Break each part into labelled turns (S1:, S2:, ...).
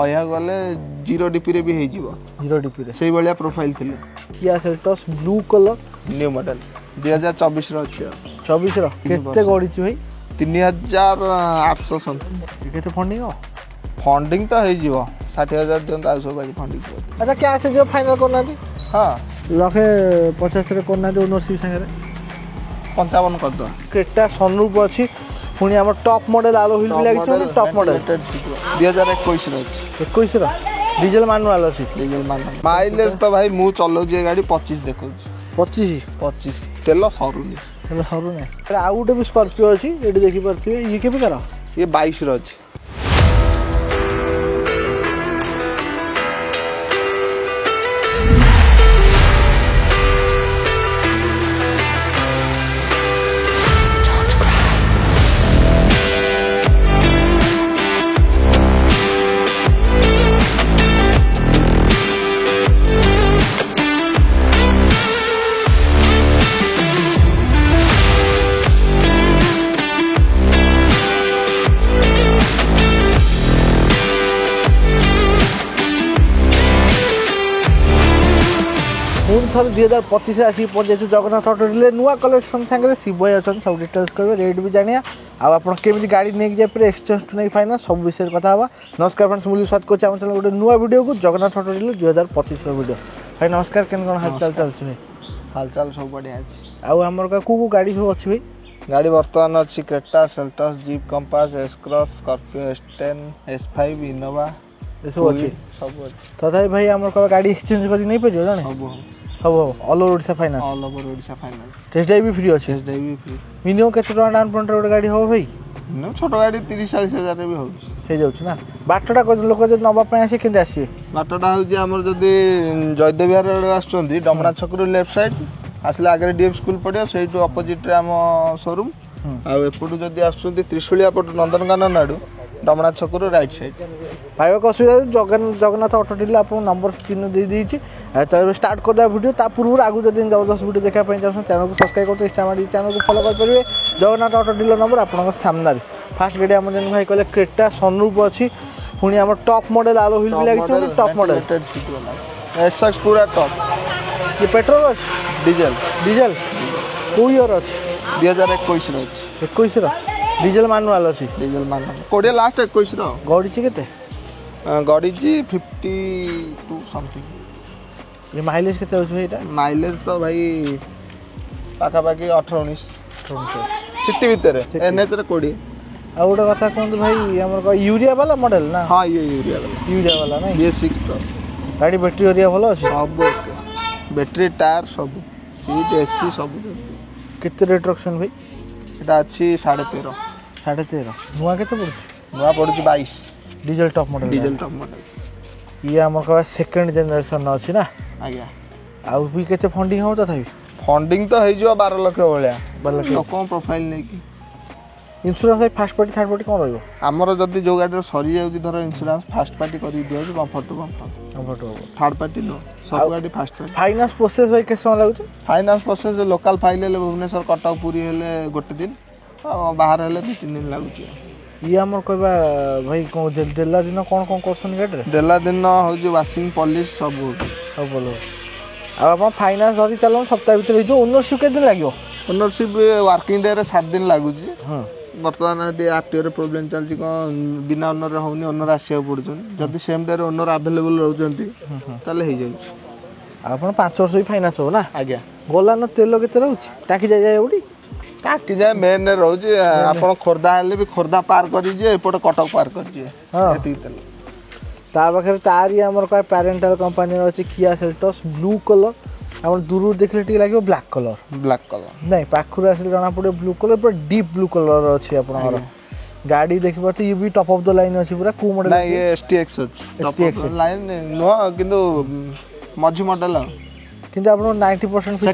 S1: कहया गले 0 डीपी रे भी हे जीवो
S2: 0 डीपी रे
S1: सेही बलिया प्रोफाइल थिले
S2: Kia Seltos blue colour
S1: new model 2024 रो अछि
S2: 24 रो केते गडी छि भाई
S1: 3800 समथिंग
S2: केते फंडिंग हो
S1: फंडिंग तो हे जीवो 60000 दिन आ सब बाकी फंडिंग
S2: अच्छा क्या से जो फाइनल करना दी
S1: हां
S2: लखे 50 रे करना दे ओनरशिप संगे
S1: 55 कर दो
S2: क्रेटा सनरूफ अछि पुणी हमर टॉप मॉडल आलो व्हील भी लागिछ टॉप मॉडल
S1: 2021 रो
S2: 21 रो डीजल मैनुअल अछि
S1: डीजल मैनुअल माइलेज तो भाई मु चलो जे गाड़ी 25 देखौ 25 तेल सरुनी
S2: तेल सरुनी आ गुटे भी स्कॉर्पियो अछि एडी देखि परथिए ये केबे करा
S1: ये 22 रो अछि
S2: थर 2025 आसी पहुंचे जगन्नाथ ऑटो डीलर नुआ कलेक्शन संगे शिवभाई अच्छा सब डिटेल्स करेंगे रेट भी जानिया आपड़ी गाड़ी नहीं जाए एक्सचेंज टू नहीं फाइनान्स सब विषय कथा हाँ नमस्कार फ्रेंड्स मुझे स्वागत कर गोटे नुआ वीडियो को जगन्नाथ ऑटो डीलर 2025 वीडियो भाई नमस्कार केन कौन हालचाल चलছে भाई
S1: हालचाल सब बढ़िया अछि
S2: आमर को गाड़ी सब अच्छी भाई
S1: गाड़ी वर्तमान अच्छी Creta Seltos jeep compass S cross Scorpio S10 S5 Innova
S2: ये सब अच्छी
S1: सब अच्छी
S2: तथा भाई आमर गाड़ी एक्सचेंज कर नहीं पारे जाने सब all over Odisha finance
S1: all over Odisha finance
S2: test drive भी फ्री अच्छे
S1: टेस्ट ड्राइव भी फ्री
S2: मिनिमम केते टका डाउन पेमेंट रे गाड़ी हो भाई
S1: न छोट गाड़ी 30-40 हजार रे भी हो
S2: हे जाउछ ना बाटटा को लोक जे नबा पय आसी केते आसी
S1: बाटटा हो जे हमर जदी जयदेव विहार रे आछचंदी डमणा छकरू लेफ्ट साइड आसले आगे डीएफ स्कूल पड़ियो सेही अपोजिट रे हम शोरूम आ एपटू जदी आछचंदी त्रिशूलिया पट नंदनकानन नाडू डमणा छकरू राइट साइड
S2: पाइबा को असुविधा जगन्नाथ ऑटो डीलर आपको नंबर स्क्रीन दे दी स्टार्ट कर वीडियो ता पूर्व आगु जब जबरदस्त वीडियो देखा चाहते चैनल को सब्सक्राइब करते इंस्टाग्राम चैनल को फॉलो करेंगे जगन्नाथ ऑटो डीलर नंबर आपको सामने फास्ट गाड़ी आम जन भाई कहले क्रेटा सनरूफ अच्छी पुणी आम टॉप मॉडल आलो व्हील भी लगी टॉप मॉडल
S1: एसएक्स पूरा टॉप
S2: ये पेट्रोल अच्छी
S1: डीजल
S2: डीजल को ईयर अच्छी
S1: 2021 रो
S2: 21 रो डीजल मैनुअल अच्छी
S1: डीजल मैनुअल कोडिया लास्ट 21 रो
S2: गाड़ी छि केते
S1: गाड़ी जी 52 समथिंग
S2: ये माइलेज केते होछ भाई एटा
S1: माइलेज तो भाई पाका पाकी 18-19 सिटी भीतर एनएच रे कोडी
S2: आ गोटे कथा कहंतु भाई हमर यूरिया वाला मॉडल ना
S1: हां ये यूरिया वाला
S2: नहीं
S1: ये 6 तो
S2: गाड़ी बैटरी एरिया भलो अछि
S1: सब बैटरी टायर सब सीट एसी सब
S2: केते रेट रखछन भाई
S1: एटा अछि 13.5
S2: नुआ केते पड़छ
S1: नुआ पड़छ 22
S2: डीजल टॉप मॉडल ये हमर का सेकंड जनरेशन अछि ना
S1: आज्ञा
S2: आ भी केते फंडिंग हो तथापि
S1: फंडिंग तो हे जो 12 लाख भलिया
S2: 12 लाख
S1: लोक प्रोफाइल नै की
S2: insurance first party third party कोन रहयो
S1: हमर जदी जो गाडी सरी जाउची धर इंश्योरेंस फर्स्ट पार्टी करी दियो जे कंफर्ट थर्ड पार्टी नो सब गाडी फर्स्ट पार्टी
S2: फाइनेंस प्रोसेस भाई केसे लागुची
S1: फाइनेंस प्रोसेस लोकल फाइल ले भुवनेश्वर कटक पुरी हेले गोटे दिन बाहर हेले 2-3 दिन लागुची
S2: ये हमर कहबा भाई को देला दिन कोन करसन गाडी रे
S1: देला दिन हो जे वाशिंग पॉलिश सब
S2: बोलो आ अपन फाइनेंस धरी चलो सप्ताह भीतर जो ओनरशिप के दिन लागियो
S1: ओनरशिप वर्किंग डे रे 7 दिन लागुची हां वर्तमान आरटीओ रे प्रॉब्लम चलची को बिना ओनर होनी ओनर आसिया पड़छन जदी सेम डे रे ओनर अवेलेबल रहउचंती ताले हे जाउछ
S2: आपण 5 वर्ष ही फाइनेंस हो ना
S1: आज्ञा
S2: गोला न तेल केते रहउची टाकी जाय जाय उडी
S1: टाकी जाय मेन रे रहउची आपण खोरदा हेले भी खोरदा पार करी जे एपट कटक पार कर जे एती तेल
S2: ता बखरे तारी हमर का पेरेंटल कंपनी रे अछि किया सेल्टॉस ब्लू कलर हम दूर देखले टी लागियो ब्लैक कलर नहीं पाखुर आसे जाना पड़े ब्लू कलर पूरा डीप ब्लू कलर अछि आपन गाड़ी देखबा तो ये भी टॉप ऑफ द लाइन अछि पूरा को मॉडल
S1: नहीं ये STX top of the line नो किंतु मझी मॉडल
S2: किंतु आपन 90% फीचर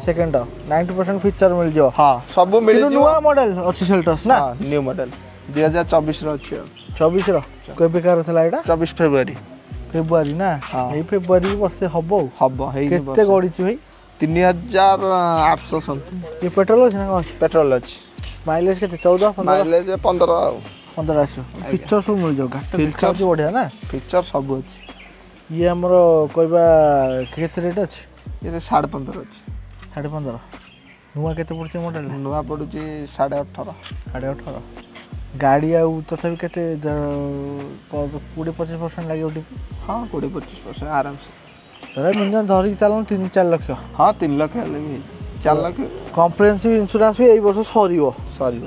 S2: सेकंड टॉप 90% फीचर मिल जो
S1: हां सब मिल जो
S2: नुवा मॉडल अछि सेल्टॉस ना
S1: हां न्यू मॉडल 2024 रो अछि
S2: 24 रो कोइ बेकार थला एटा
S1: 24 फरवरी
S2: ना ए फरवरी वर्ष हबो
S1: हे
S2: केते गडी छि भाई
S1: 3800 समथिंग
S2: ये पेट्रोल अछि ना
S1: पेट्रोल अछि
S2: माइलेज केते 14 15
S1: माइलेज 15
S2: 15 ଆସିବ ଫିଚର ସବୁ ମିଳିଯିବ ଗାଡ଼ିଟା
S1: Feature
S2: ଅଛି ବଢ଼ିଆ ନା
S1: ଫିଚର ସବୁ ଅଛି।
S2: ଇଏ ଆମର କହିବା କେତେ ରେଟ୍ ଅଛି
S1: ଇଏ 15.5 ଅଛି।
S2: 15.5 ନୂଆ କେତେ ପଡ଼ୁଛି ମଡ଼େଲ
S1: ନୂଆ ପଡ଼ୁଛି 18.5।
S2: 18.5 ଗାଡ଼ି ଆଉ ତଥାପି କେତେ 20-25% ଲାଗିବ ଟିକେ
S1: ହଁ 20-25% ଆରାମସେ।
S2: ତଥାପି ମିନିମମ୍ ଧରିକି ଚାଲନ୍ତୁ 3-4 ଲକ୍ଷ।
S1: ହଁ 3 ଲକ୍ଷ ହେଲେ ବି ହେଇଯିବ। 4 ଲକ୍ଷ
S2: କମ୍ପ୍ରିହେନ୍ସିଭ୍ ଇନ୍ସୁରାନ୍ସ ବି ଏଇ ବର୍ଷ ସରିବ
S1: ସରିବ।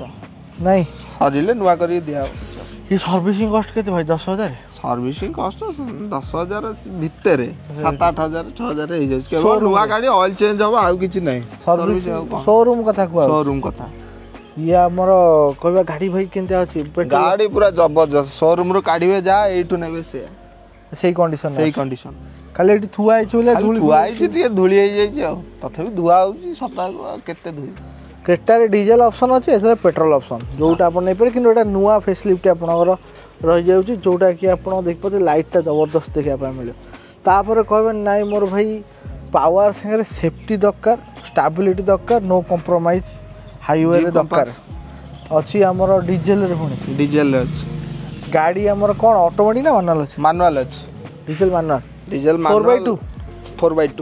S2: ନାଇଁ
S1: ସରିଲେ ନୂଆ କରିକି ଦିଆହେବ।
S2: ଏ ସର୍ଭିସିଂ କଷ୍ଟ କେତେ ଭାଇ 10,000?
S1: ସର୍ଭିସିଂ କଷ୍ଟ 10,000 ଭିତରେ 7-8,000 6,000 ହେଇଯାଉଛି। କେବଳ
S2: Showroom
S1: ନୂଆ
S2: ରେ।
S1: ଗାଡ଼ି ଅଏଲ୍ ଚେଞ୍ଜ ହବ ଆଉ କିଛି ନାହିଁ।
S2: ସର୍ଭିସିଂ ଶୋରୁମ୍ କଥା କୁହ
S1: ଶୋରୁମ୍ କଥା।
S2: ଇଏ ଆମର କହିବା ଗାଡ଼ି ଭାଇ କେମିତି ଅଛି
S1: ଗାଡ଼ି ପୁରା ଜବରଦସ୍ତ। ଶୋରୁମ୍ରୁ କାଢ଼ିବେ ଯାହା ଏଇଠୁ ନେବେ ସେ
S2: ସେଇ କଣ୍ଡିସନ୍
S1: ସେଇ କଣ୍ଡିସନ୍।
S2: ଖାଲି ଏଠି ଥୁଆ ହେଇଛି ବୋଲେ
S1: ଖାଲି ଥୁଆ ହେଇଛି ଟିକେ ଧୂଳି ହେଇଯାଇଛି ଆଉ ତଥାପି ଧୁଆ ହେଉଛି ସପ୍ତାହକୁ ଆଉ କେତେ ଧୋଇ।
S2: କ୍ରେଟାରେ ଡିଜେଲ ଅପସନ୍ ଅଛି ଏଥିରେ ପେଟ୍ରୋଲ ଅପସନ୍ ଯେଉଁଟା ଆପଣ ନେଇପାରିବେ କିନ୍ତୁ ଏଇଟା ନୂଆ ଫେସିଲିଟି ଆପଣଙ୍କର ରହିଯାଉଛି ଯେଉଁଟାକି ଆପଣ ଦେଖିପାରୁଥିବେ ଲାଇଟ୍ଟା ଜବରଦସ୍ତ ଦେଖିବା ପାଇଁ ମିଳିବ। ତାପରେ କହିବେ ନାଇଁ ମୋର ଭାଇ ପାୱାର ସାଙ୍ଗରେ ସେଫ୍ଟି ଦରକାର ଷ୍ଟାବିଲିଟି ଦରକାର ନୋ କମ୍ପ୍ରୋମାଇଜ୍ ହାଇୱେରେ ଦରକାର ଅଛି ଆମର ଡିଜେଲରେ ପୁଣି
S1: ଡିଜେଲରେ ଅଛି।
S2: ଗାଡ଼ି ଆମର କ'ଣ ଅଟୋମେଟିକ୍ ନା ମାନୁଆଲ୍ ଅଛି
S1: ମାନୁଆଲ ଅଛି।
S2: Diesel manual
S1: diesel
S2: 4x2
S1: 4x2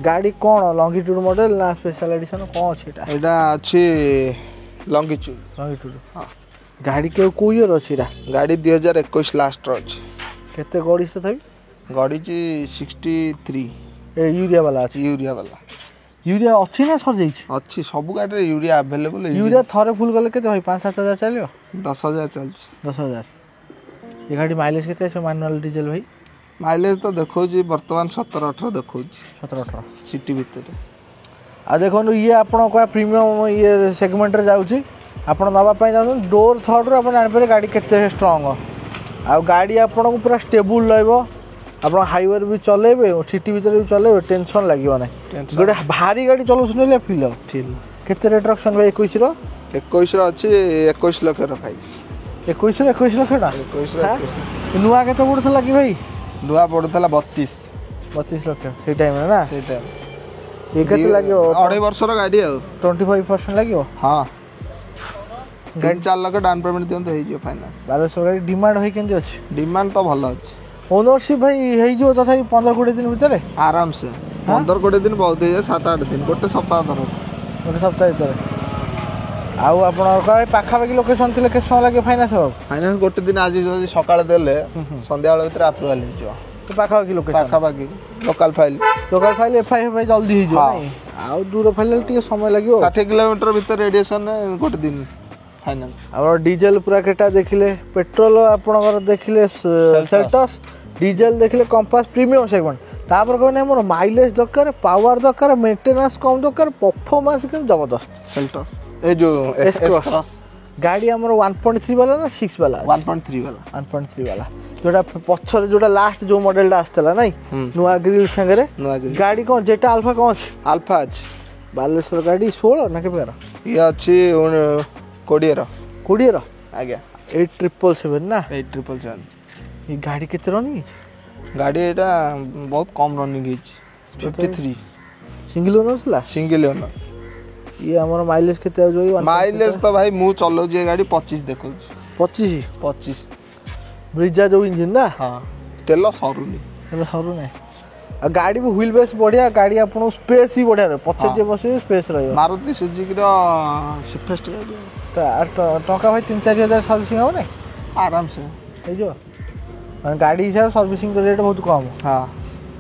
S2: ଗାଡ଼ି କ'ଣ ଲଙ୍ଗିଟ୍ୟୁଡ୍ ମଡ଼େଲ ନା ସ୍ପେଶାଲ ଏଡ଼ିସନ୍ କ'ଣ ଅଛି ଏଇଟା
S1: ଏଇଟା ଅଛି ଲଙ୍ଗିଚ୍ୟୁଡ୍।
S2: ଲଙ୍ଗିଟ୍ୟୁଡ୍ ହଁ ଗାଡ଼ି କେଉଁ ଇୟର୍ ଅଛି ଏଇଟା
S1: ଗାଡ଼ି 2021 ଲାଷ୍ଟର ଅଛି।
S2: କେତେ ଗଡ଼ିଛି ତଥାପି
S1: ଗଡ଼ିଛି 63
S2: ଏ ୟୁରିଆ ବାଲା ଅଛି
S1: ୟୁରିଆ ବାଲା
S2: ୟୁରିଆ ଅଛି ନା ସରିଯାଇଛି
S1: ଅଛି। ସବୁ ଗାଡ଼ିରେ ୟୁରିଆ ଆଭେଲେବୁଲ୍।
S2: ୟୁରିଆ ଥରେ ଫୁଲ୍ କଲେ କେତେ ଭାଇ 5-7 ହଜାର ଚାଲିବ
S1: 10,000 ଚାଲିଛି।
S2: 10,000 ଏ ଗାଡ଼ି ମାଇଲେଜ୍ କେତେ ଆସିବ ମାନୁଆଲ୍ ଡିଜେଲ ଭାଇ
S1: ମାଇଲେଜ ତ ଦେଖଉଛି ବର୍ତ୍ତମାନ 17-18 ଦେଖଉଛି
S2: 17-18
S1: ସିଟି ଭିତରେ।
S2: ଆଉ ଦେଖନ୍ତୁ ଇଏ ଆପଣ କହିବା ପ୍ରିମିୟମ୍ ଇଏ ସେଗମେଣ୍ଟରେ ଯାଉଛି ଆପଣ ନେବା ପାଇଁ ଚାହୁଁଛନ୍ତି ଡୋର୍ ଥର୍ଡ଼ରୁ ଆପଣ ଜାଣିପାରିବେ ଗାଡ଼ି କେତେ ଷ୍ଟ୍ରଙ୍ଗ ଆଉ ଗାଡ଼ି ଆପଣଙ୍କୁ ପୁରା ଷ୍ଟେବୁଲ୍ ରହିବ ଆପଣ ହାଇୱେରେ ବି ଚଲେଇବେ ସିଟି ଭିତରେ ବି ଚଲେଇବେ ଟେନସନ୍ ଲାଗିବ ନାହିଁ। ଗୋଟେ ଭାରି ଗାଡ଼ି ଚଲାଉଛନ୍ତି ହେଲେ ଫିଲ୍ ହେବ
S1: ଫିଲ୍।
S2: କେତେ ରେଟ୍ ରଖୁଛନ୍ତି ଭାଇ 21ର
S1: 21ର ଅଛି 21 ଲକ୍ଷ ରଖାଇଛି।
S2: 21ର 21 ଲକ୍ଷ ଟଙ୍କା
S1: 21ର
S2: ନୂଆ କେତେ ପଡ଼ୁଥିଲା କି ଭାଇ
S1: ନୂଆ ପଡ଼ୁଥିଲା 32
S2: ଲକ୍ଷ ସେଇ ଟାଇମ୍ରେ ନା
S1: ସେଇଟା
S2: ଏ କେତେ ଲାଗିବ
S1: 2.5 ବର୍ଷର ଗାଡ଼ି ଆଉ
S2: 25% ଲାଗିବ
S1: ହଁ 3-4 ଲକ୍ଷ ଡାଉନ୍ ପେମେଣ୍ଟ ଦିଅନ୍ତୁ ହେଇଯିବ ଫାଇନାନ୍ସ।
S2: ବାଲେଶ୍ୱର ଗାଡ଼ି ଡିମାଣ୍ଡ ଭାଇ କେମିତି ଅଛି
S1: ଡିମାଣ୍ଡ ତ ଭଲ ଅଛି।
S2: ଓନରସିପ୍ ଭାଇ ହେଇଯିବ ତଥାପି 15-20 ଦିନ ଭିତରେ
S1: ଆରାମସେ 15-20 ଦିନ ବହୁତ ହେଇଯାଏ 7-8 ଦିନ ଗୋଟେ ସପ୍ତାହ ଧର
S2: ଗୋଟେ ସପ୍ତାହ ଭିତରେ ଆଉ ଆପଣଙ୍କର ପାଖାପାଖି ଲୋକେସନ୍ ଥିଲେ କେତେ ସମୟ ଲାଗିବ ଫାଇନାନ୍ସ ହେବାକୁ
S1: ଫାଇନାନ୍ସ ଗୋଟେ ଦିନ ଆଜି ଯଦି ସକାଳେ ଦେଲେ ସନ୍ଧ୍ୟାବେଳ ଭିତରେ ଆପ୍ରୁଭାଲ୍ ହେଇଯିବ।
S2: ପାଖାପାଖି ଲୋକେସନ୍
S1: ପାଖାପାଖି ଲୋକାଲ୍ ଫାଇଲ୍
S2: ଏଫଆଇ ଜଲ୍ଦି ହେଇଯିବ ନାଇଁ ଆଉ ଦୂର ଫାଇଲ୍ ଟିକେ ସମୟ ଲାଗିବ
S1: 60 କିଲୋମିଟର ଭିତରେ ରେଡ଼ିଏସନ୍ରେ ଗୋଟେ ଦିନ ଫାଇନାନ୍ସ।
S2: ଆମର ଡିଜେଲ ପୁରା କେଟା ଦେଖିଲେ ପେଟ୍ରୋଲ ଆପଣଙ୍କର ଦେଖିଲେ ସେଲ୍ଟସ୍ ଡିଜେଲ ଦେଖିଲେ କମ୍ପାସ୍ ପ୍ରିମିୟମ୍ ସେଗମେଣ୍ଟ ତାପରେ କହିବେ ନାହିଁ ମୋର ମାଇଲେଜ୍ ଦରକାର ପାୱାର ଦରକାର ମେଣ୍ଟେନାନ୍ସ କମ୍ ଦରକାର ପରଫର୍ମାନ୍ସ କିନ୍ତୁ ଜବରଦସ୍ତ
S1: ସେଲ୍ଟସ୍ ଏ ଯେଉଁ
S2: ଏସ୍ କ୍ରସ୍ ଗାଡ଼ି ଆମର 1.3 ବାଲା ନା 6 ବାଲା
S1: 1.3 ବାଲା
S2: 1.3 ବାଲା ଯେଉଁଟା ପଛରେ ଯେଉଁଟା ଲାଷ୍ଟ ଯେଉଁ ମଡ଼େଲଟା ଆସିଥିଲା ନାଇଁ ନୂଆ ଗ୍ରିଲ୍ ସାଙ୍ଗରେ
S1: ନୂଆ
S2: ଗାଡ଼ି କ'ଣ ଯେଟା ଆଲଫା କ'ଣ ଅଛି
S1: ଆଲଫା ଅଛି।
S2: ବାଲେଶ୍ୱର ଗାଡ଼ି 16 ନା କେବେକାର
S1: ଇଏ ଅଛି 20ର ଆଜ୍ଞା
S2: 8777 ନା
S1: 8777।
S2: ଏ ଗାଡ଼ି କେତେ ରନିଂ ହେଇଛି
S1: ଗାଡ଼ି ଏଇଟା ବହୁତ କମ୍ ରନିଂ ହେଇଛି 53
S2: ସିଙ୍ଗଲ ଓନର୍ ଥିଲା
S1: ସିଙ୍ଗଲ ଓନର।
S2: ଇଏ ଆମର ମାଇଲେଜ୍ କେତେ ଆଉଛି ଭାଇ
S1: ମାଇଲେଜ ତ ଭାଇ ମୁଁ ଚଲାଉଛି ଏ ଗାଡ଼ି 25 ଦେଖଉଛି
S2: 25 ବ୍ରିଜା ଯେଉଁ ଇଞ୍ଜିନ୍ ନା
S1: ହଁ ତେଲ ସରୁନି
S2: ହେଲେ ସରୁ ନାହିଁ ଆଉ ଗାଡ଼ି ବି ହ୍ୱିଲ୍ ବେସ୍ ବଢ଼ିଆ ଗାଡ଼ି ଆପଣଙ୍କୁ ସ୍ପେସ୍ ହିଁ ବଢ଼ିଆ ରହିବ ପଛରେ ଯିଏ ବସିବେ ସ୍ପେସ୍ ରହିବ
S1: ମାରୁତି ସୁଜୁକିର ସିଫେଷ୍ଟ ଗାଡ଼ି
S2: ଟଙ୍କା ଭାଇ 3-4 ହଜାର ସର୍ଭିସିଂ ହେବ ନାହିଁ
S1: ଆରାମସେ
S2: ହେଇଯିବ ମାନେ ଗାଡ଼ି ହିସାବରେ ସର୍ଭିସିଂ ରେଟ୍ ବହୁତ କମ୍।
S1: ହଁ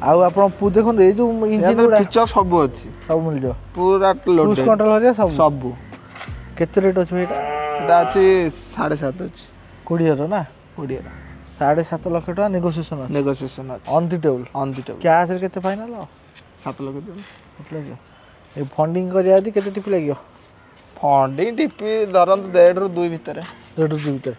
S2: ଆଉ ଆପଣ ଦେଖନ୍ତୁ ଏଇ ଯେଉଁ ଇଞ୍ଜିନ୍ ଗୁଡ଼ା
S1: ଫିଚର ସବୁ ଅଛି
S2: ସବୁ ମିଳିଯିବ
S1: ପୁରା
S2: କ୍ରୁଜ୍ କଣ୍ଟ୍ରୋଲ ହରିଆ
S1: ସବୁ।
S2: କେତେ ରେଟ୍ ଅଛି ଭାଇ ଏଇଟା
S1: ଏଇଟା ଅଛି 7.5 ଅଛି
S2: 20ର ନା
S1: 20ର
S2: 7.5 ଲକ୍ଷ ଟଙ୍କା ନେଗୋସିଏସନ୍ ଅଛି
S1: ନେଗୋସିଏସନ୍ ଅଛି
S2: ଅନ୍ ଦି ଟେବୁଲ୍ କ୍ୟାସ୍ରେ କେତେ ଫାଇନାଲ୍
S1: 7 ଲକ୍ଷ ଦେବି।
S2: କେତେ ଲାଗିବ ଏ ଫଣ୍ଡିଂ କରିବା ଯଦି କେତେ ଟିପି ଲାଗିବ
S1: ଫଣ୍ଡିଂ ଟିପି ଧରନ୍ତୁ 1.5ରୁ 2 ଭିତରେ
S2: 1.5 ଭିତରେ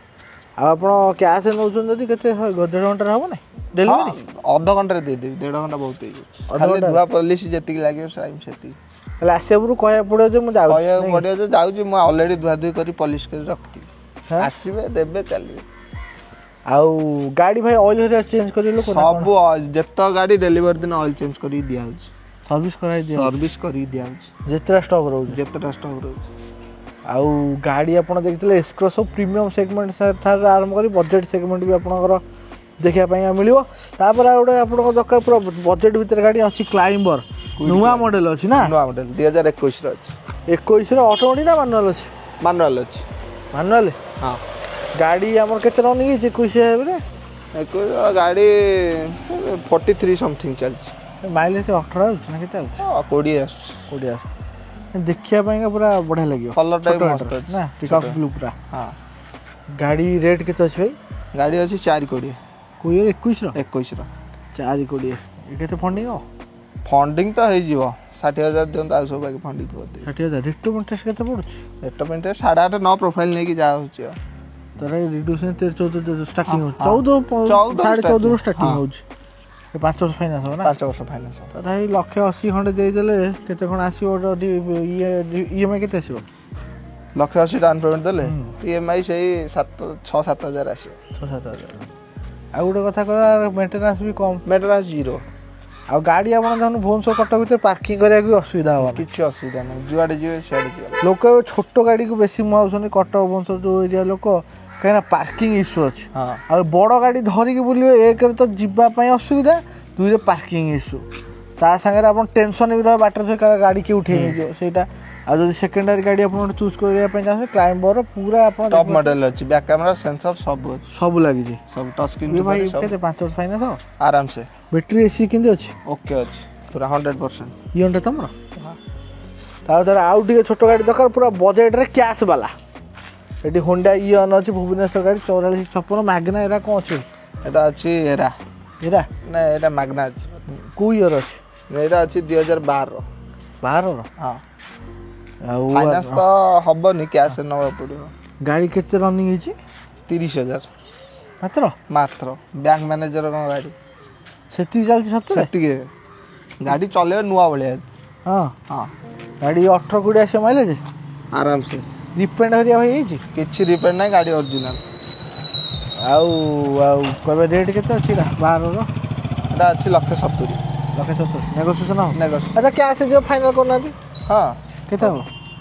S2: ଆଉ ଆପଣ କ୍ୟାସ୍ରେ ନେଉଛନ୍ତି ଯଦି କେତେ 1.5 ଘଣ୍ଟାରେ ହେବ ନାହିଁ ଡେଲିଭରି
S1: ଅଧଘଣ୍ଟାରେ ଦେଇଦେବି 1.5 ଘଣ୍ଟା ବହୁତ ହେଇଯାଉଛି ଖାଲି ଧୁଆ ପଲିସି ଯେତିକି ଲାଗିବ ଟାଇମ୍ ସେତିକି
S2: ହେଲେ ଆସିବା ପୂର୍ବରୁ କହିବାକୁ ପଡ଼ିବ ଯେ ମୁଁ ଯାଉଛି
S1: କହିବାକୁ ପଡ଼ିବ ଯେ ଯାଉଛି ମୁଁ ଅଲରେଡ଼ି ଧୁଆଧୁଇ କରି ପଲିସ କରି ରଖିଥିବି ଆସିବେ ଦେବେ ଚାଲିବେ।
S2: ଆଉ ଗାଡ଼ି ଭାଇ ଅଏଲ୍ ହରିଆ ଚେଞ୍ଜ କରିବେ ଲୋକ
S1: ସବୁ ଯେତେ ଗାଡ଼ି ଡେଲିଭରି ଦିନ ଅଏଲ୍ ଚେଞ୍ଜ କରିକି ଦିଆହେଉଛି
S2: ସର୍ଭିସ୍ କରାଇ ଦିଅ
S1: ସର୍ଭିସ୍ କରିକି ଦିଆହେଉଛି
S2: ଯେତେଟା ଷ୍ଟକ୍ ରହୁଛି
S1: ଯେତେଟା ଷ୍ଟକ୍ ରହୁଛି।
S2: ଆଉ ଗାଡ଼ି ଆପଣ ଦେଖିଥିଲେ ଏସ୍କ୍ରସ୍ ସବୁ ପ୍ରିମିୟମ୍ ସେଗମେଣ୍ଟ ଠାରୁ ଆରମ୍ଭ କରି ବଜେଟ୍ ସେଗମେଣ୍ଟ ବି ଆପଣଙ୍କର ଦେଖିବା ପାଇଁ ମିଳିବ। ତାପରେ ଆଉ ଗୋଟେ ଆପଣଙ୍କ ଦରକାର ପୁରା ବଜେଟ୍ ଭିତରେ ଗାଡ଼ି ଅଛି କ୍ଲାଇମ୍ବର ନୂଆ ମଡ଼େଲ୍ ଅଛି ନା?
S1: ନୂଆ ମଡ଼େଲ୍ 2021 ଅଛି।
S2: 21 ଅଟୋମେଟିକ୍ ନା ମାନୁଆଲ୍ ଅଛି?
S1: ମାନୁଆଲ୍ ଅଛି।
S2: ମାନୁଆଲ୍?
S1: ହଁ।
S2: ଗାଡ଼ି ଆମର କେତେ ରନିଂ ହେଇଛି 21
S1: ଗାଡ଼ି 43 ସମଥିଙ୍ଗ ଚାଲିଛି।
S2: ମାଇଲେଜ୍ 18 ଆସୁଛି ନା କେତେ ଆସୁଛି?
S1: 20 ଆସୁଛି।
S2: 20 ଆସୁଛି। ଦେଖିବା ପାଇଁକା ପୁରା ବଢ଼ିଆ ଲାଗିବ।
S1: କଲର୍ଟା ବି ମସ୍ତ ଅଛି
S2: ନା ପିକଅପ୍ ବ୍ଲୁ ପୁରା।
S1: ହଁ।
S2: ଗାଡ଼ି ରେଟ୍ କେତେ ଅଛି ଭାଇ?
S1: ଗାଡ଼ି ଅଛି 420।
S2: କୋଉ ଇୟର୍ 21ର?
S1: 21ର
S2: 420। କେତେ ଫଣ୍ଡିଂ ହବ?
S1: ଫଣ୍ଡିଂ ତ ହେଇଯିବ 60,000 ଦିଅନ୍ତୁ ଆଉ ସବୁ ବାକି ଫଣ୍ଡିଂ ଥିବ।
S2: 60,000। ରେଟ୍ ଅଫ୍ ଇଣ୍ଟରେଷ୍ଟ କେତେ ପଡ଼ୁଛି?
S1: ରେଟ୍ ଅଫ୍ ଇଣ୍ଟରେଷ୍ଟ 8.5 9 ପ୍ରୋଫାଇଲ୍ ନେଇକି ଯାହା ହେଉଛି ଆଉ।
S2: ତାର ରିଡ୍ୟୁସନ୍ 13-14 ଷ୍ଟାର୍ଟିଂ ହେଉଛି। 14-14.5 ଷ୍ଟାର୍ଟିଂ ହେଉଛି। 5 ବର୍ଷ ଫାଇନାନ୍ସ ହେବ ନା? 5
S1: ବର୍ଷ ଫାଇନାନ୍ସ।
S2: ତଥାପି 180 ଖଣ୍ଡେ ଦେଇଦେଲେ କେତେ କ'ଣ ଆସିବ? EMI କେତେ ଆସିବ?
S1: 180 ଡାଉନ୍ ପେମେଣ୍ଟ ଦେଲେ EMI ସେଇ 6-7 ହଜାର ଆସିବ।
S2: 6-7 ହଜାର। ଆଉ ଗୋଟେ କଥା କହିବା ମେଣ୍ଟେନାନ୍ସ ବି କମ୍।
S1: ମେଣ୍ଟେନାନ୍ସ 0।
S2: ଆଉ ଗାଡ଼ି ଆପଣ ଦେଖନ୍ତୁ ଭୁବନେଶ୍ୱର କଟକ ଭିତରେ ପାର୍କିଂ କରିବାକୁ ବି ଅସୁବିଧା ହେବ
S1: କିଛି ଅସୁବିଧା ନାହିଁ। ଯୁଆଡ଼େ ଯିବେ ସିଆଡ଼େ ଯିବେ।
S2: ଲୋକ ଏବେ ଛୋଟ ଗାଡ଼ିକୁ ବେଶୀ ମୁହାଉଛନ୍ତି କଟକ ଭୁବନେଶ୍ୱର ଯେଉଁ ଏରିଆ ଲୋକ, କାହିଁକିନା ପାର୍କିଂ ଇସ୍ୟୁ ଅଛି। ଆଉ ବଡ଼ ଗାଡ଼ି ଧରିକି ବୁଲିବେ, ଏକରେ ତ ଯିବା ପାଇଁ ଅସୁବିଧା, ଦୁଇରେ ପାର୍କିଂ ଇସ୍ୟୁ। ତା ସାଙ୍ଗରେ ଆପଣ ଟେନସନ୍ ବି ରହିବ ବାଟରେ ଗାଡ଼ି କିଏ ଉଠେଇ ନେଇଯିବ ସେଇଟା। ଆଉ ଯଦି ସେକେଣ୍ଡାରୀ ଗାଡ଼ି ଆପଣ ଚୁଜ୍ କରିବା ପାଇଁ ଚାହୁଁଛନ୍ତି କ୍ଲାଇମ୍ବର ପୁରା ଆପଣ
S1: ଟପ୍ ମଡେଲ୍ ଅଛି। ବ୍ୟାକ୍ କ୍ୟାମେରା ସେନ୍ସର ସବୁ ଅଛି।
S2: ସବୁ ଲାଗିଛି।
S1: ସବୁ ଟଚ୍ ସ୍କ୍ରିନ୍।
S2: ଭାଇ କେତେ 5 ବର୍ଷ ଫାଇନାନ୍ସ ହେବ
S1: ଆରାମସେ।
S2: ବ୍ୟାଟେରୀ AC କେମିତି ଅଛି?
S1: ଓକେ ଅଛି ପୁରା 100%।
S2: ଇଅନ୍ଟା ତମର? ତାପରେ ଆଉ ଟିକେ ଛୋଟ ଗାଡ଼ି ଦରକାର ପୁରା ବଜେଟ୍ରେ କ୍ୟାସ୍ ବାଲା। ଏଠି ହୋଣ୍ଡା ଇଅନ୍ ଅଛି ଭୁବନେଶ୍ୱର ଗାଡ଼ି 4456 ମାଗ୍ନା। ଏରା କ'ଣ ଅଛି?
S1: ଏଇଟା ଅଛି ଏରା ନା ଏଇଟା ମାଗ୍ନା ଅଛି।
S2: କେଉଁ ଇୟର୍ ଅଛି?
S1: ଏଇଟା ଅଛି 2012ର।
S2: 12ର?
S1: ହଁ।
S2: ଆଉ
S1: ଫାଇନାନ୍ସ ତ ହବନି, କ୍ୟାସ୍ ନେବାକୁ ପଡ଼ିବ।
S2: ଗାଡ଼ି କେତେ ରନିଂ ହେଇଛି?
S1: 30,000
S2: ମାତ୍ର।
S1: ବ୍ୟାଙ୍କ ମ୍ୟାନେଜର କ'ଣ ଗାଡ଼ି
S2: ସେତିକି ଚାଲିଛି? ସତରେ?
S1: ସେତିକି ଗାଡ଼ି ଚଲେଇବ ନୂଆ ଭଳିଆ।
S2: ହଁ
S1: ହଁ।
S2: ଗାଡ଼ି 18-20 ଆସିବ ମାଇଲେଜ୍
S1: ଆରାମସେ।
S2: ରିପେଣ୍ଡ ହରିଆ ଭାଇ ହେଇଛି?
S1: କିଛି ରିପେଣ୍ଡ ନାହିଁ, ଗାଡ଼ି ଅରିଜିନାଲ୍।
S2: ଆଉ କହିବେ ରେଟ୍ କେତେ ଅଛି ଏଇଟା 12ର?
S1: ଏଇଟା ଅଛି 170।
S2: 170 ନେଗୋସିଏସନ୍ ହେବ?
S1: ନେଗୋସିଏସନ୍।
S2: ଆଚ୍ଛା କ୍ୟାସ୍ ଯିବ ଫାଇନାଲ୍ କରୁନାହାନ୍ତି?
S1: ହଁ।
S2: କେତେ ହେବ?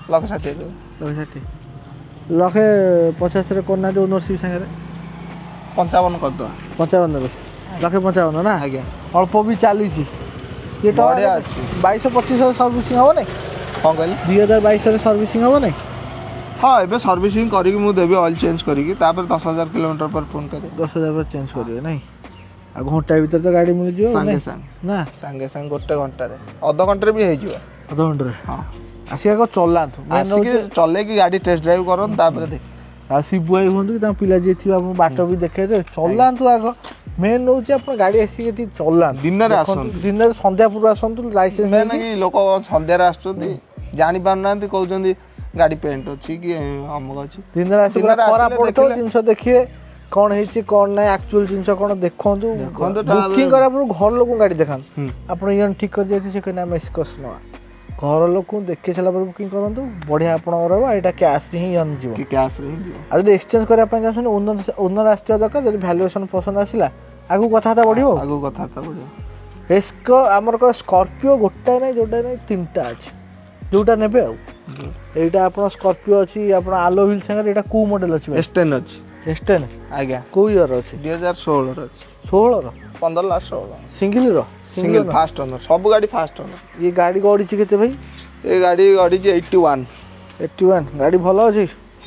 S1: 160 ଦେବେ।
S2: 160। 150ରେ କରୁନାହାନ୍ତି ଓନରସିପ୍ ସାଙ୍ଗରେ?
S1: 55 କରିଦେବା।
S2: 55ରେ 155 ନା?
S1: ଆଜ୍ଞା।
S2: ଅଳ୍ପ ବି ଚାଲିଛି।
S1: ବଢ଼ିଆ ଅଛି।
S2: 2200-2500 ସର୍ଭିସିଂ ହେବ ନାଇଁ?
S1: କ'ଣ କହିଲେ?
S2: 2022ରେ ସର୍ଭିସିଂ ହେବ ନାଇଁ?
S1: ହଁ ଏବେ ସର୍ଭିସିଂ କରିକି ମୁଁ ଦେବି ଅଏଲ୍ ଚେଞ୍ଜ କରିକି, ତାପରେ 10,000 କିଲୋମିଟର ପରେ ଫୋନ୍ କରିବି।
S2: 10,000 ପରେ ଚେଞ୍ଜ କରିବେ ନାଇଁ? ଆଉ ଘଣ୍ଟାଏ ଭିତରେ ତ ଗାଡ଼ି ମିଳିଯିବ
S1: ସାଙ୍ଗେ ସାଙ୍ଗେ
S2: ନା?
S1: ସାଙ୍ଗେ ସାଙ୍ଗେ 1 ଘଣ୍ଟାରେ, ଅଧଘଣ୍ଟାରେ ବି ହେଇଯିବ।
S2: ଅଧଘଣ୍ଟାରେ?
S1: ହଁ।
S2: ଆସିକି ଆଗ ଚଲାନ୍ତୁ,
S1: ଆସିକି ଚଲେଇକି ଗାଡ଼ି ଟେଷ୍ଟ ଡ୍ରାଇଭ୍ କରନ୍ତୁ, ତାପରେ ଦେଖ।
S2: ଆଉ ଶିବୁ ଭାଇ ହୁଅନ୍ତୁ କି ତାଙ୍କ ପିଲା ଯିଏ ଥିବ ଆପଣ ବାଟ ବି ଦେଖେଇଦେବେ, ଚଲାନ୍ତୁ ଆଗ। ମେନ୍ ହେଉଛି ଆପଣ ଗାଡ଼ି ଆସିକି ଏଠି ଚଲାନ୍ତୁ।
S1: ଦିନରେ ଆସନ୍ତୁ,
S2: ଦିନରେ ସନ୍ଧ୍ୟା ପୂର୍ବ ଆସନ୍ତୁ। ଲାଇସେନ୍ସ
S1: ନେଇକି ଲୋକ ସନ୍ଧ୍ୟାରେ ଆସୁଛନ୍ତି, ଜାଣିପାରୁନାହାନ୍ତି, କହୁଛନ୍ତି ଗାଡ଼ି ପେଣ୍ଟ ଅଛି କି ଅମୁକ ଅଛି।
S2: ଦିନରେ ଆସି ଖରାପ ପଡ଼ୁଥିବ, ଜିନିଷ ଦେଖିବେ କ'ଣ ହେଇଛି କ'ଣ ନାହିଁ, ଆକ୍ଚୁଆଲ ଜିନିଷ କ'ଣ ଦେଖନ୍ତୁ। ବୁକିଂ କରିବା ପୂର୍ବରୁ ଘର ଲୋକଙ୍କୁ ଗାଡ଼ି ଦେଖାନ୍ତୁ। ଆପଣ ଇଅନ୍ ଠିକ୍ କରି ଯାଇଥିବେ, ସେ କହିଲେ ଆମେ ଏସ୍କସ୍ ନେବା। ଘର ଲୋକଙ୍କୁ ଦେଖି ସାରିଲା ପରେ ବୁକିଂ କରନ୍ତୁ, ବଢ଼ିଆ ଆପଣଙ୍କର ରହିବ। ଏଇଟା କ୍ୟାସ୍ରେ ହିଁ ଇଅନ୍ ଯିବ।
S1: କ୍ୟାସ୍ରେ ହିଁ ଯିବ।
S2: ଆଉ ଯଦି ଏକ୍ସଚେଞ୍ଜ କରିବା ପାଇଁ ଚାହୁଁଛନ୍ତି ଓନର୍ ଆସିଥିବା ଦରକାର। ଯଦି ଭ୍ୟାଲୁଏସନ୍ ପସନ୍ଦ ଆସିଲା ଆଗକୁ କଥାବାର୍ତ୍ତା ବଢ଼ିବ। ଆମର ସ୍କର୍ପିଓ ଗୋଟାଏ ନାହିଁ, ଯୋଉଟା ନାହିଁ 3ଟା ଅଛି, ଯୋଉଟା ନେବେ। ଆଉ ଏଇଟା ଆପଣ ସ୍କର୍ପିଓ ଅଛି, ଆପଣ ଆଲୋ ହ୍ୱିଲ୍ ସାଙ୍ଗରେ। ଏଇଟା କୋଉ ମଡେଲ୍ ଅଛି?
S1: S10 ଅଛି।
S2: S10?
S1: ଆଜ୍ଞା।
S2: କୋଉ ଇୟର୍ ଅଛି?
S1: 2016ର ଅଛି।
S2: 16ର?
S1: 15 ଲାଷ୍ଟ 16।
S2: ସିଙ୍ଗିଲ୍ର?
S1: ସିଙ୍ଗିଲ୍ ଫାଷ୍ଟ ଓନର୍, ସବୁ ଗାଡ଼ି ଫାଷ୍ଟ ଓନର୍।
S2: ଏ ଗାଡ଼ି ଗଡ଼ିଛି କେତେ ଭାଇ?
S1: ଏ ଗାଡ଼ି ଗଡ଼ିଛି 81।
S2: 81? ଗାଡ଼ି ଭଲ ଅଛି?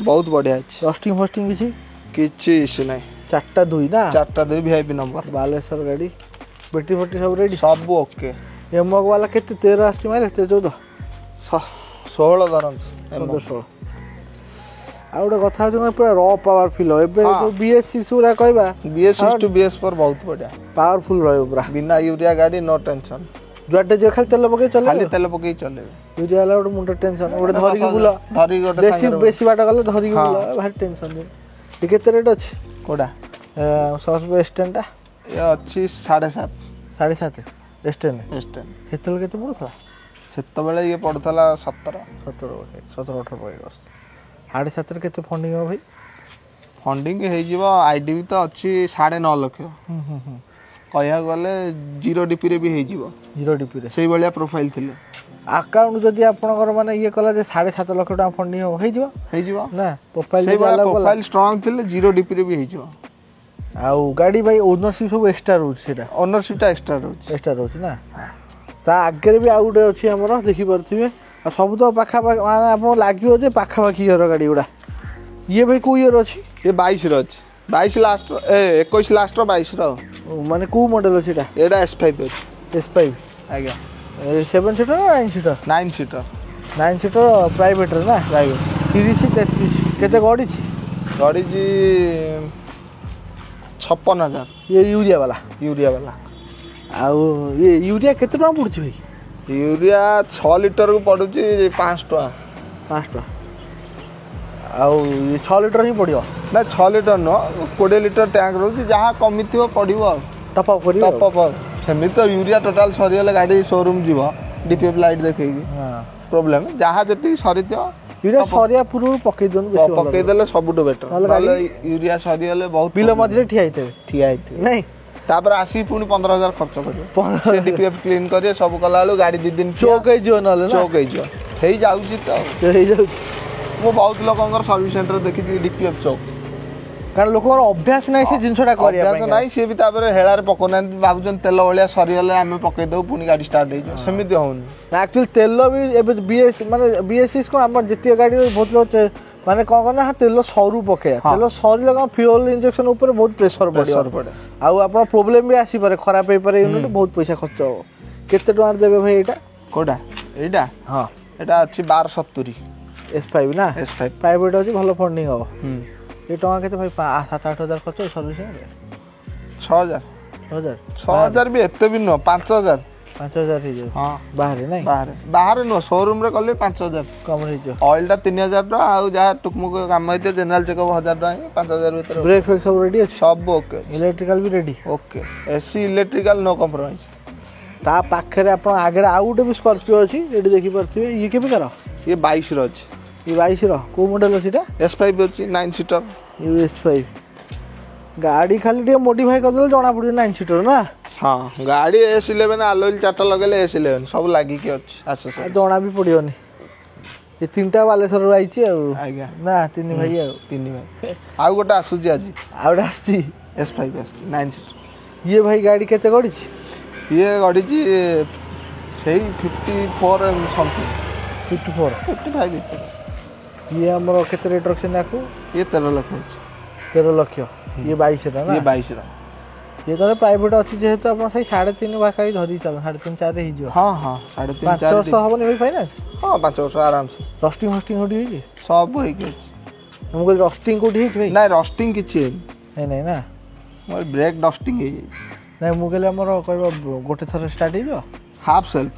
S1: ବହୁତ ବଢ଼ିଆ ଅଛି।
S2: ଡଷ୍ଟିଂ ଫଷ୍ଟିଂ
S1: କିଛି ଇସ୍ୟୁ ନାହିଁ।
S2: 4ଟା 2 ନା?
S1: 4ଟା 2 VIP ନମ୍ବର।
S2: ବାଲେଶ୍ୱର ଗାଡ଼ି। ବେଟି ଫଟି ସବୁ ରେଡ଼ି?
S1: ସବୁ ଓକେ।
S2: ଏମକ୍ ବାଲା କେତେ 13 ଆସୁଛି ମାଇଲେଜ୍? 14?
S1: 16 ଧରନ୍ତୁ।
S2: 16। ଆଉ ଗୋଟେ କଥା ହେଉଛି ନା, ପୁରା ର ପାୱାର ଫିଲ୍ ହେବ। ଏବେ ଯେଉଁ BS6 ଗୁଡ଼ା କହିବା,
S1: BS6 ଟୁ BS4 ବହୁତ ବଢ଼ିଆ,
S2: ପାୱାରଫୁଲ୍ ରହିବ ପୁରା।
S1: ବିନା ୟୁରିଆ ଗାଡ଼ି, ନୋ ଟେନସନ୍।
S2: ଯୁଆଡ଼େ ଯିବ ଖାଲି ତେଲ ପକେଇ ଚଲେଇବ,
S1: ଖାଲି ତେଲ ପକେଇ ଚଲେଇବେ।
S2: ୟୁରିଆ ହେଲା ଗୋଟେ ମୁଣ୍ଡ ଟେନସନ୍, ଗୋଟେ ଧରିକି ବୁଲ, ବେଶୀ ବାଟ ଗଲେ ଧରିକି ବୁଲ, ଭାରି ଟେନସନ୍। ଏ କେତେ ରେଟ୍ ଅଛି? କୋଉଟା? S10ଟା
S1: ଏ ଅଛି 7.5।
S2: 7.5 S10? ସେତେବେଳେ କେତେ ପଡ଼ୁଥିଲା?
S1: ସେତେବେଳେ ଇଏ ପଡ଼ୁଥିଲା 17
S2: 18 ପଡ଼ିବ। 7.5ରେ କେତେ ଫଣ୍ଡିଂ ହେବ ଭାଇ?
S1: ଫଣ୍ଡିଂ ହେଇଯିବ, IDV ତ ଅଛି 9.5 ଲକ୍ଷ। କହିବାକୁ ଗଲେ 0 DP ରେ ବି ହେଇଯିବ
S2: 0 DP ରେ
S1: ସେଇଭଳିଆ ପ୍ରୋଫାଇଲ୍ ଥିଲେ।
S2: ଆକାଉଣ୍ଟ ଯଦି ଆପଣଙ୍କର ମାନେ ଇଏ କଲା ଯେ 7.5 ଲକ୍ଷ ଟଙ୍କା ଫଣ୍ଡିଂ ହେଇଯିବ
S1: ନା
S2: ପ୍ରୋଫାଇଲ୍
S1: ସେଇଭଳିଆ ପ୍ରୋଫାଇଲ୍ ଷ୍ଟ୍ରଙ୍ଗ ଥିଲେ 0 DP ରେ ବି ହେଇଯିବ।
S2: ଆଉ ଗାଡ଼ି ଭାଇ ଓନରସିପ୍ ସବୁ ଏକ୍ସଟ୍ରା ରହୁଛି ସେଇଟା
S1: ଓନରସିପ୍ଟା ଏକ୍ସଟ୍ରା ରହୁଛି
S2: ନା ତା ଆଗରେ ବି ଆଉ ଗୋଟେ ଅଛି ଆମର ଦେଖିପାରୁଥିବେ ଆଉ ସବୁ ତ ପାଖାପାଖି ମାନେ ଆପଣଙ୍କୁ ଲାଗିବ ଯେ ପାଖାପାଖି ଇୟର ଗାଡ଼ି ଗୁଡ଼ା ଇଏ ଭାଇ କେଉଁ ଇୟର ଅଛି?
S1: ଏ 22 ର ଅଛି 22 ଲାଷ୍ଟ 21 ଲାଷ୍ଟର 22 ର
S2: ମାନେ କେଉଁ ମଡ଼େଲ ଅଛି ଏଇଟା?
S1: ଏଇଟା S5 ଅଛି।
S2: S5
S1: ଆଜ୍ଞା
S2: 7 ସିଟର ନା 9 ସିଟର?
S1: 9 ସିଟର
S2: 9 ସିଟର ପ୍ରାଇଭେଟରେ ନା?
S1: ପ୍ରାଇଭେଟ
S2: 30-33 କେତେ ଗଡ଼ିଛି?
S1: ଗଡ଼ିଛି 56,000
S2: ଇଏ ୟୁରିଆ ବାଲା ଆଉ ଇଏ ୟୁରିଆ କେତେ ଟଙ୍କା ପଡ଼ୁଛି ଭାଇ?
S1: ୟୁରିଆ 6 ଲିଟରକୁ ପଡ଼ୁଛି 500 ଟଙ୍କା।
S2: 5 ଟଙ୍କା ଆଉ ଇଏ 6 ଲିଟର ହିଁ ପଡ଼ିବ
S1: ନା 6 ଲିଟର ନୁହଁ 20 ଲିଟର ଟ୍ୟାଙ୍କ ରହୁଛି ଯାହା କମିଥିବ ପଡ଼ିବ ଆଉ
S2: ଟପ୍ ଅପ୍ କରିବ
S1: ଟପ୍ ଅପ୍ ସେମିତି ତ ୟୁରିଆ ଟୋଟାଲ୍ ସରିଗଲେ ଗାଡ଼ି ସୋରୁମ୍ ଯିବ DPF ଲାଇଟ୍ ଦେଖେଇକି ପ୍ରୋବ୍ଲେମ୍ ଯାହା ଯେତିକି ସରିଥିବ
S2: ୟୁରିଆ ସରିବା ପୂର୍ବରୁ ପକେଇ ଦିଅନ୍ତୁ
S1: ପକେଇଦେଲେ ସବୁଠୁ ବେଟର ନହେଲେ ୟୁରିଆ ସରିଗଲେ ବହୁତ
S2: ବିଲ ମଝିରେ ଠିଆ ହେଇଥିବେ
S1: ନାଇଁ ତାପରେ ଆସିକି ପୁଣି 15,000 ଖର୍ଚ୍ଚ କରିବ ସେ DPF କ୍ଲିନ୍ କରିବେ ସବୁ କଲା ବେଳକୁ ଗାଡ଼ି 2 ଦିନ
S2: ଚୋକ୍ ହେଇଯିବ ନହେଲେ
S1: ଚୋକ୍ ହେଇଯିବ ହେଇଯାଉଛି ତ
S2: ହେଇଯାଉଛି
S1: ମୁଁ ବହୁତ ଲୋକଙ୍କର ସର୍ଭିସ୍ ସେଣ୍ଟର ଦେଖିଛି DPF ଚୋକ୍
S2: କାରଣ ଲୋକଙ୍କର ଅଭ୍ୟାସ ନାହିଁ ସେ ଜିନିଷଟା କରିବା
S1: ଅଭ୍ୟାସ ନାହିଁ ସିଏ ବି ତାପରେ ହେଳାରେ ପକଉନାହାନ୍ତି ଭାବୁଛନ୍ତି ତେଲ ଭଳିଆ ସରିଗଲେ ଆମେ ପକେଇଦେବୁ ପୁଣି ଗାଡ଼ି ଷ୍ଟାର୍ଟ ହେଇଯିବ ସେମିତି ହଉନି
S2: ଆକ୍ଚୁଆଲି ତେଲ ବି ଏବେ BS6 କ'ଣ ଆମର ଯେତିକି ଗାଡ଼ି ବହୁତ ଲୋକ ମାନେ କ'ଣ କର ନା ତେଲ ସରୁ ପକେଇବା ତେଲ ସରିଲେ କ'ଣ ଫ୍ୟୁଏଲ୍ ଇଞ୍ଜେକ୍ସନ ଉପରେ ବହୁତ ପ୍ରେସର ପଡ଼େ ଆଉ ଆପଣ ପ୍ରୋବ୍ଲେମ୍ ବି ଆସିପାରେ ଖରାପ ହେଇପାରେ ୟୁନିଟ୍ ବହୁତ ପଇସା ଖର୍ଚ୍ଚ ହେବ କେତେ ଟଙ୍କାରେ ଦେବେ ଭାଇ ଏଇଟା?
S1: କୋଉଟା ଏଇଟା
S2: ହଁ
S1: ଏଇଟା ଅଛି 1270
S2: S5 ନା
S1: S5
S2: ପ୍ରାଇଭେଟ୍ ଅଛି ଭଲ ଫଣ୍ଡିଂ ହେବ ଏ ଟଙ୍କା କେତେ ଭାଇ 7-8 ହଜାର ଖର୍ଚ୍ଚ ସର୍ଭିସିଂରେ
S1: 6,000 ବି ଏତେ ବି ନୁହଁ 5,000
S2: ହେଇଯିବ ହଁ ବାହାରେ ନାଇଁ
S1: ବାହାରେ ନୁହଁ ସୋରୁମ୍ରେ କଲେ 5,000
S2: କମ୍ ହେଇଯିବ
S1: ଅଏଲ୍ଟା 3,000 ଟଙ୍କା ଆଉ ଯାହା ଟୁକମୁକ କାମ ହେଇଥିବ ଜେନେରାଲ ଚେକଅପ୍ 1,000 ଟଙ୍କା 5,000 ଭିତରେ
S2: ବ୍ରେକ୍ ଫ୍ରେକ୍ ସବୁ ରେଡ଼ି ଅଛି
S1: ସବୁ ଓକେ
S2: ଇଲେକ୍ଟ୍ରିକାଲ ବି ready
S1: okay AC electrical no compromise
S2: ତା ପାଖରେ ଆପଣ ଆଗରେ ଆଉ ଗୋଟେ ବି ସ୍କର୍ପିଓ ଅଛି ଏଠି ଦେଖିପାରୁଥିବେ ଇଏ କେବେକାର
S1: ଇଏ 22 ର ଅଛି
S2: ଇଏ 22 ର କୋଉ ମଡେଲ ଅଛି ଏଟା?
S1: S5 ଅଛି 9 ସିଟର
S2: S5 ଗାଡ଼ି ଖାଲି ଟିକେ ମୋଡିଫାଇ କରିଦେଲେ ଜଣା ପଡ଼ିବ 9 ସିଟର ନା
S1: ହଁ ଗାଡ଼ି S11 ଆଲୋଇଲ୍ 4ଟା ଲଗେଇଲେ S11 ସବୁ ଲାଗିକି ଅଛି
S2: ଜଣା ବି ପଡ଼ିବନି ଏ 3ଟା ବାଲେଶ୍ୱରରୁ ଆଇଛି ଆଉ
S1: ଆଜ୍ଞା
S2: ନା 3 ଭାଇ ଆଉ
S1: 3 ଭାଇ ଆଉ ଗୋଟେ ଆସୁଛି ଆଜି
S2: ଆଉ ଗୋଟେ ଆସିଛି
S1: S5 ଆସୁଛି 9 ସିଟର
S2: ଇଏ ଭାଇ ଗାଡ଼ି କେତେ ଗଡ଼ିଛି?
S1: ଇଏ ଗଡ଼ିଛି ସେଇ 54 ସମଥିଙ୍ଗ 55 ଭିତରେ
S2: ଇଏ ଆମର କେତେ ରେଟ୍ ରଖିଛନ୍ତି ଆକୁ?
S1: ଇଏ 13 ଲକ୍ଷ ଅଛି
S2: 13 ଲକ୍ଷ ଇଏ 22 ର ନା
S1: ଇଏ 22 ର
S2: ଇଏ ତାହେଲେ ପ୍ରାଇଭେଟ୍ ଅଛି ଯେହେତୁ ଆପଣ ସେଇ 3.5 ପାଖାପାଖି ଧରିକି ଚାଲ 3.5-4 ହେଇଯିବ
S1: ହଁ 3.5
S2: 5 ବର୍ଷ ହେବନି ଭାଇ ଫାଇନାନ୍ସ?
S1: ହଁ 5 ବର୍ଷ ଆରାମସେ
S2: ରଷ୍ଟିଂ କୋଉଠି ହେଇଛି?
S1: ସବୁ ହେଇକି ଅଛି
S2: ମୁଁ କହିଲି ରଷ୍ଟିଂ କୋଉଠି ହେଇଛି ଭାଇ?
S1: ନାଇଁ ରଷ୍ଟିଂ କିଛି ହେଇନି
S2: ନାଇଁ ନା
S1: ମୋର ବ୍ରେକ୍ ଡଷ୍ଟିଂ ହେଇଯାଇଛି
S2: ନାଇଁ ମୁଁ କହିଲି ଆମର କହିବ ଗୋଟେ ଥର ଷ୍ଟାର୍ଟ ହେଇଯିବ
S1: ହାଫ୍ ସେଲ୍ଫ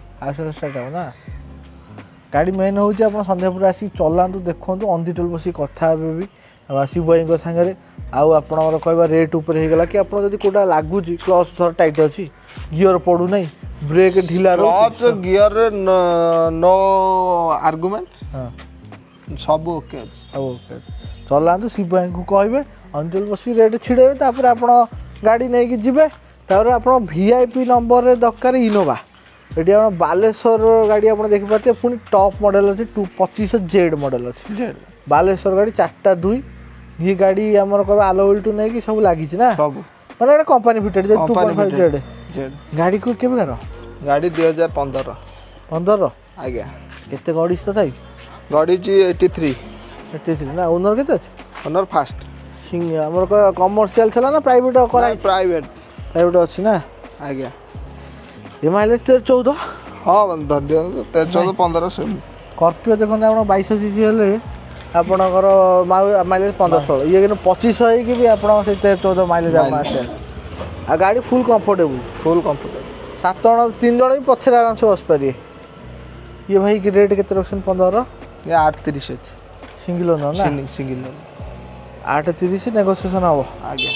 S2: ଷ୍ଟାର୍ଟ ହେବ ନା ଗାଡ଼ି ମେନ୍ ହେଉଛି ଆପଣ ସନ୍ଧ୍ୟା ପରେ ଆସିକି ଚଲାନ୍ତୁ ଦେଖନ୍ତୁ ଅନ୍ ଡିଟେଲ୍ ବସିକି କଥା ହେବେ ବି ଶିବ ଭାଇଙ୍କ ସାଙ୍ଗରେ ଆଉ ଆପଣଙ୍କର କହିବା ରେଟ୍ ଉପରେ ହେଇଗଲା କି ଆପଣ ଯଦି କେଉଁଟା ଲାଗୁଛି କ୍ଲଚ୍ ଧର ଟାଇଟ୍ ଅଛି ଗିଅର ପଡ଼ୁନାହିଁ ବ୍ରେକ୍ ଢିଲା
S1: କ୍ଲଚ୍ ଗିଅରରେ ନୋ ଆର୍ଗୁମେଣ୍ଟ ସବୁ ଓକେ ଅଛି
S2: ସବୁ ଓକେ ଚଲାନ୍ତୁ ଶିବ ଭାଇଙ୍କୁ କହିବେ ଅନ୍ ଡିଟେଲ୍ ବସିକି ରେଟ୍ ଛିଡ଼େଇବେ ତାପରେ ଆପଣ ଗାଡ଼ି ନେଇକି ଯିବେ ତାପରେ ଆପଣ VIP ନମ୍ବରରେ ଦରକାର ଇନୋଭା ଏଠି ଆପଣ ବାଲେଶ୍ୱର ଗାଡ଼ି ଆପଣ ଦେଖିପାରୁଥିବେ ପୁଣି ଟପ୍ ମଡ଼େଲ୍ ଅଛି 2500Z ମଡ଼େଲ୍ ଅଛି ବାଲେଶ୍ୱର ଗାଡ଼ି 4ଟା 2 ଇଏ ଗାଡ଼ି ଆମର କହିବା ଆଲୋୱେଲ୍ଠୁ ନେଇକି ସବୁ ଲାଗିଛି ନା
S1: ସବୁ
S2: ମାନେ ଏଇଟା କମ୍ପାନୀ ଫିଟେଡ୍ ଯେ 2.5Z ଗାଡ଼ିକୁ କେବେ କାର
S1: ଗାଡ଼ି 2015
S2: ଆଜ୍ଞା କେତେ ଗଡ଼ିଛି ତଥାପି?
S1: ଗଡ଼ିଛି 83
S2: ନା ଓନର୍ କେତେ ଅଛି?
S1: ଓନର୍ ଫାଷ୍ଟ
S2: ଆମର କମର୍ସିଆଲ ଥିଲା ନା ପ୍ରାଇଭେଟ୍
S1: ପ୍ରାଇଭେଟ୍
S2: ଅଛି ନା
S1: ଆଜ୍ଞା
S2: ଏ ମାଇଲେଜ୍ 13-14
S1: ହଁ ଧରି ଦିଅନ୍ତୁ 13-14-15 ସେମିତି
S2: ସ୍କର୍ପିଓ ଦେଖନ୍ତୁ ଆପଣ 2200 cc ହେଲେ ଆପଣଙ୍କର ମାଇଲେଜ୍ 15-16 ଇଏ କିନ୍ତୁ 2500 ହେଇକି ବି ଆପଣ ସେଇ 13-14 ମାଇଲେଜ୍ ଆପଣ ଆସିବେ ଆଉ ଗାଡ଼ି ଫୁଲ୍ କମ୍ଫର୍ଟେବୁଲ୍ 7 ଜଣ 3 ଜଣ ବି ପଛରେ ଆରାମସେ ବସିପାରିବେ ଇଏ ଭାଇ ରେଟ୍ କେତେ ରଖୁଛନ୍ତି 15
S1: ଇଏ 830 ଅଛି
S2: ସିଙ୍ଗିଲ୍ ଓନର୍ ନା
S1: ସିଙ୍ଗିଲ୍ ଓନର୍
S2: 830 ନେଗୋସିଏସନ୍ ହେବ
S1: ଆଜ୍ଞା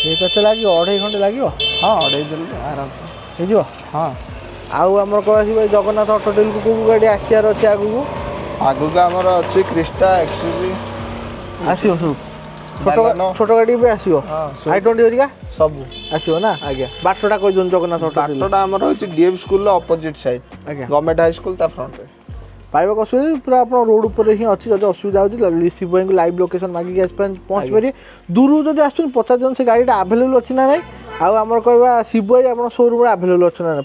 S2: ଏଇ କେତେ ଲାଗିବ 2.5 ଘଣ୍ଟା ଲାଗିବ
S1: ହଁ 2.5 ଦେଲେ ଆରାମସେ
S2: ହେଇଯିବ
S1: ହଁ
S2: ଆଉ ଆମର କ'ଣ ଆସିବ ଜଗନ୍ନାଥ ଅଟୋଡିଲ୍କୁ କେଉଁ ଗାଡ଼ି ଆସିବାର ଅଛି ଆଗକୁ
S1: ଆମର ଅଛି କ୍ରିଷ୍ଟା XUV
S2: ଆସିବ ସବୁ छोट गाड़ी भी आसियो i20 हरिका
S1: सब
S2: आसियो ना आज्ञा बाटटा कहि जोन जगन्नाथ ऑटो डीलर
S1: बाटटा हमर होची डीएफ स्कूल अपोजिट साइड
S2: आज्ञा
S1: गवर्नमेंट हाई स्कूल ता फ्रंट रे
S2: पाइबा असुविधा पूरा आप रोड उपर ही अच्छी जब असुविधा होती शिव भाई को लाइव लोकेशन मागिक पहुँच पारे दूर जब आस पचास जन से गाड़ी आवेलेबल अच्छी ना ना आमर कह शिव भाई आप शोरूम आवेलेबल अच्छा ना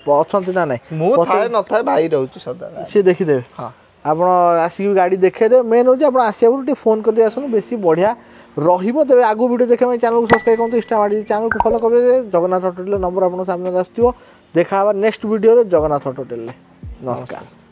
S2: ना
S1: ना भाई रोच सदा
S2: सी देखीदे
S1: हाँ
S2: आप आसिक गाड़ी देखेदे मेन हूँ आप आसू फोन करदे आसन बेसी बढ़िया रही तेज आगू वीडियो देखा चैनल को सब्सक्राइब करते इंस्टा मार चैनल को फॉलो करेंगे जगन्नाथ ऑटो डीलर नंबर आप सामने आसो देखा next video Jagannath auto dealer नमस्कार।